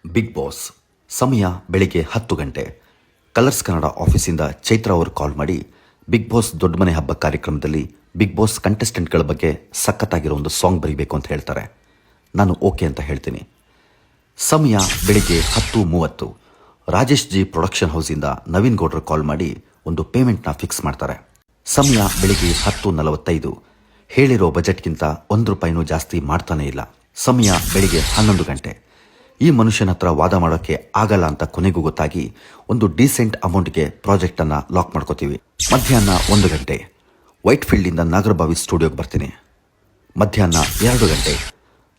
Big boss ಸಮಯ ಬೆಳಿಗ್ಗೆ 10 ಗಂಟೆ. ಕಲರ್ಸ್ ಕನ್ನಡ ಆಫೀಸಿಂದ ಚೈತ್ರ ಅವರು ಕಾಲ್ ಮಾಡಿ ಬಿಗ್ ಬಾಸ್ ದೊಡ್ಡ ಮನೆ ಹಬ್ಬ ಕಾರ್ಯಕ್ರಮದಲ್ಲಿ ಬಿಗ್ ಬಾಸ್ ಕಂಟೆಸ್ಟೆಂಟ್ಗಳ ಬಗ್ಗೆ ಸಖತ್ತಾಗಿರೋ ಒಂದು ಸಾಂಗ್ ಬರೀಬೇಕು ಅಂತ ಹೇಳ್ತಾರೆ. ನಾನು ಓಕೆ ಅಂತ ಹೇಳ್ತೀನಿ. ಸಮಯ ಬೆಳಿಗ್ಗೆ 10:30. ರಾಜೇಶ್ ಜಿ ಪ್ರೊಡಕ್ಷನ್ ಹೌಸಿಂದ ನವೀನ್ ಗೌಡ್ರು ಕಾಲ್ ಮಾಡಿ ಒಂದು ಪೇಮೆಂಟ್ನ ಫಿಕ್ಸ್ ಮಾಡ್ತಾರೆ. ಸಮಯ ಬೆಳಿಗ್ಗೆ 10:45. ಹೇಳಿರೋ ಬಜೆಟ್ಗಿಂತ ₹1 ಜಾಸ್ತಿ ಮಾಡ್ತಾನೇ ಇಲ್ಲ. ಸಮಯ ಬೆಳಿಗ್ಗೆ 11 ಗಂಟೆ. ಈ ಮನುಷ್ಯನ ಹತ್ರ ವಾದ ಮಾಡೋಕ್ಕೆ ಆಗಲ್ಲ ಅಂತ ಕೊನೆಗೂ ಗೊತ್ತಾಗಿ ಒಂದು ಡೀಸೆಂಟ್ ಅಮೌಂಟ್ಗೆ ಪ್ರಾಜೆಕ್ಟನ್ನು ಲಾಕ್ ಮಾಡ್ಕೋತೀವಿ. ಮಧ್ಯಾಹ್ನ 1 ಗಂಟೆ. ವೈಟ್ ಫೀಲ್ಡಿಂದ ನಾಗರಬಾವಿ ಸ್ಟುಡಿಯೋಗೆ ಬರ್ತೀನಿ. ಮಧ್ಯಾಹ್ನ 2 ಗಂಟೆ.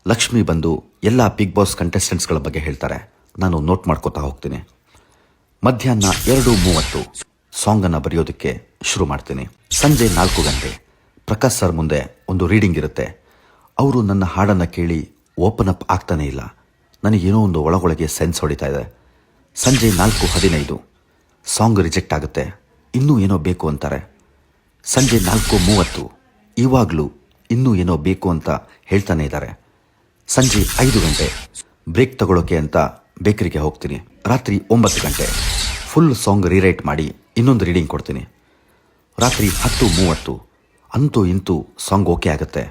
ಲಕ್ಷ್ಮಿ ಬಂದು ಎಲ್ಲ ಬಿಗ್ ಬಾಸ್ ಕಂಟೆಸ್ಟೆಂಟ್ಸ್ಗಳ ಬಗ್ಗೆ ಹೇಳ್ತಾರೆ. ನಾನು ನೋಟ್ ಮಾಡ್ಕೋತಾ ಹೋಗ್ತೀನಿ. ಮಧ್ಯಾಹ್ನ 2:30 ಸಾಂಗನ್ನು ಬರೆಯೋದಕ್ಕೆ ಶುರು ಮಾಡ್ತೀನಿ. ಸಂಜೆ 4 ಗಂಟೆ. ಪ್ರಕಾಶ್ ಸರ್ ಮುಂದೆ ಒಂದು ರೀಡಿಂಗ್ ಇರುತ್ತೆ. ಅವರು ನನ್ನ ಹಾಡನ್ನು ಕೇಳಿ ಓಪನ್ ಅಪ್ ಆಗ್ತಾನೇ ಇಲ್ಲ. ನನಗೇನೋ ಒಂದು ಒಳಗೊಳಗೆ ಸೆನ್ಸ್ ಹೊಡಿತಾ ಇದೆ. ಸಂಜೆ 4:15 ಸಾಂಗ್ ರಿಜೆಕ್ಟ್ ಆಗುತ್ತೆ. ಇನ್ನೂ ಏನೋ ಬೇಕು ಅಂತಾರೆ. ಸಂಜೆ 4:30 ಇವಾಗಲೂ ಇನ್ನೂ ಏನೋ ಬೇಕು ಅಂತ ಹೇಳ್ತಾನೆ ಇದ್ದಾರೆ. ಸಂಜೆ 5 ಗಂಟೆ ಬ್ರೇಕ್ ತಗೊಳ್ಳೋಕೆ ಅಂತ ಬೇಕರಿಗೆ ಹೋಗ್ತೀನಿ. ರಾತ್ರಿ 9 ಗಂಟೆ ಫುಲ್ ಸಾಂಗ್ ರೀರೈಟ್ ಮಾಡಿ ಇನ್ನೊಂದು ರೀಡಿಂಗ್ ಕೊಡ್ತೀನಿ. ರಾತ್ರಿ 10:30 ಅಂತೂ ಇಂತೂ ಸಾಂಗ್ ಓಕೆ ಆಗುತ್ತೆ.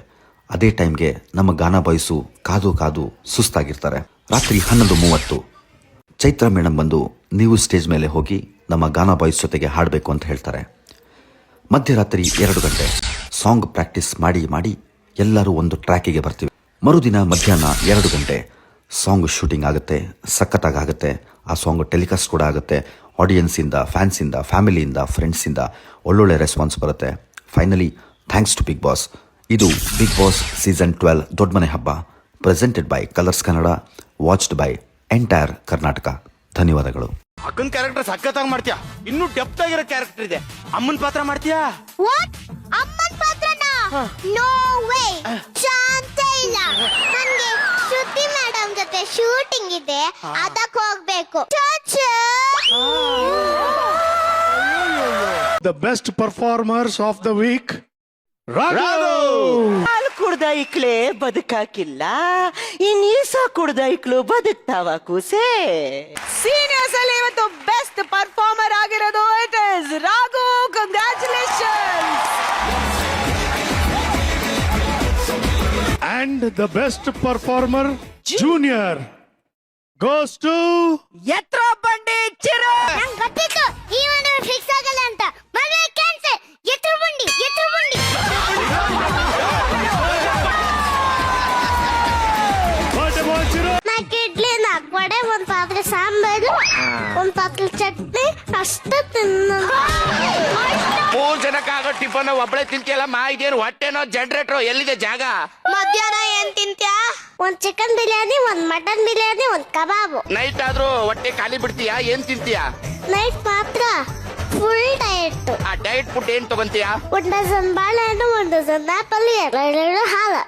ಅದೇ ಟೈಮ್ಗೆ ನಮ್ಮ ಗಾನಾ ಬಾಯ್ಸು ಕಾದು ಕಾದು ಸುಸ್ತಾಗಿರ್ತಾರೆ. ರಾತ್ರಿ 11:30 ಚೈತ್ರ ಮೇಡಮ್ ಬಂದು ನೀವು ಸ್ಟೇಜ್ ಮೇಲೆ ಹೋಗಿ ನಮ್ಮ ಗಾನಾ ಬಾಯ್ಸ್ ಜೊತೆಗೆ ಹಾಡಬೇಕು ಅಂತ ಹೇಳ್ತಾರೆ. ಮಧ್ಯರಾತ್ರಿ 2 ಗಂಟೆ ಸಾಂಗ್ ಪ್ರಾಕ್ಟೀಸ್ ಮಾಡಿ ಮಾಡಿ ಎಲ್ಲರೂ ಒಂದು ಟ್ರ್ಯಾಕಿಗೆ ಬರ್ತೀವಿ. ಮರುದಿನ ಮಧ್ಯಾಹ್ನ 2 ಗಂಟೆ ಸಾಂಗ್ ಶೂಟಿಂಗ್ ಆಗುತ್ತೆ. ಸಖತ್ತಾಗುತ್ತೆ. ಆ ಸಾಂಗ್ ಟೆಲಿಕಾಸ್ಟ್ ಕೂಡ ಆಗುತ್ತೆ. ಆಡಿಯನ್ಸಿಂದ, ಫ್ಯಾನ್ಸಿಂದ, ಫ್ಯಾಮಿಲಿಯಿಂದ, ಫ್ರೆಂಡ್ಸಿಂದ ಒಳ್ಳೊಳ್ಳೆ ರೆಸ್ಪಾನ್ಸ್ ಬರುತ್ತೆ. Finally thanks to big boss. ಇದು ಬಿಗ್ ಬಾಸ್ ಸೀಸನ್ 12 ದೊಡ್ಡ ಮನೆ ಹಬ್ಬ, presented by Colors Kannada, watched by entire Karnataka. ಧನ್ಯವಾದಗಳು. ಅಕ್ಕನ ಕ್ಯಾರೆಕ್ಟರ್ ಸಖತ್ತಾಗಿ ಮಾಡ್ತೀಯಾ. ಇನ್ನೂ ಡೆಪ್ತ್ ಆಗಿರೋ ಕ್ಯಾರೆಕ್ಟರ್ ಇದೆ. ಅಮ್ಮನ ಪಾತ್ರ ಮಾಡ್ತೀಯಾ? ವಾಟ್? ಅಮ್ಮನ್ ಪಾತ್ರನಾ? No way. ಚಾನ್ಸೇ ಇಲ್ಲ. ನನಗೆ ಶ್ರುತಿ ಮೇಡಮ್ ಜೊತೆ ಶೂಟಿಂಗ್ ಇದೆ, ಅದಕ್ಕೆ ಹೋಗ್ಬೇಕು. The best performers of the week, Raghu. ಹಾಲು ಕುಡ್ದ ಇಕ್ಲೆ ಬದುಕಾಕಿಲ್ಲ, ಇನ್ ಈಸ ಕುಡ್ದ ಇಕ್ಲು ಬದುಕ್ತಾವ ಕೂಸೆ. ಸೀನಿಯರ್ಸ್ ಅಲ್ಲಿ ಇವತ್ತು ಬೆಸ್ಟ್ ಪರ್ಫಾರ್ಮರ್ ಆಗಿರೋದು it is Raghu. Congratulation. And the best performer, Junior, goes to ಎತ್ರ ಬಂಡಿ ಚಿರು. ನಂಗೆ ಗೊತ್ತಿತ್ತು ಈ ಒಂದು ಫಿಕ್ಸ್ ಆಗಲ್ಲ ಅಂತ. ಮದುವೆ ಕ್ಯಾನ್ಸಲ್. ಎತ್ತರ ಬಂಡಿ. what about Chiru? ನಾಲ್ಕು ಇಡ್ಲಿ, 4 ವಡೆ, 1 ಪಾತ್ರೆ ಸಾಂಬಾರು, 1 ಪಾತ್ರೆ ಚಟ್ನಿ ಅಷ್ಟು ತಿನ್ನೋದು. 3 ಜನಕ್ಕಾಗೋ ಟಿಫನ್ ಒಬ್ಬಳೆ ತಿಂತಿಯಲ್ಲ ಮಾ. ಇದೇನು ಹೊಟ್ಟೆನೋ ಜನರೇಟರ್? ಎಲ್ಲಿದೆ ಜಾಗ? ಮಧ್ಯಾಹ್ನ ಏನ್ ತಿಂತ್ಯಾ? 1 ಚಿಕನ್ ಬಿರಿಯಾನಿ, 1 ಮಟನ್ ಬಿರಿಯಾನಿ, 1 ಕಬಾಬು. ನೈಟ್ ಆದ್ರೂ ಹೊಟ್ಟೆ ಖಾಲಿ ಬಿಡ್ತೀಯಾ? ಏನ್ ತಿಂತೀಯಾ? ನೈಟ್ ಮಾತ್ರ ಫುಲ್ ಡಯಟ್. ಆ ಡಯಟ್ ಫುಡ್ ಏನ್ ತಗೊಂತೀಯಾ? 1 ಡಜನ್ ಬಾಳೆಹಣ್ಣು, 1 ಡಜನ್ ಆಪಲ್, 2 ಹಾಲು.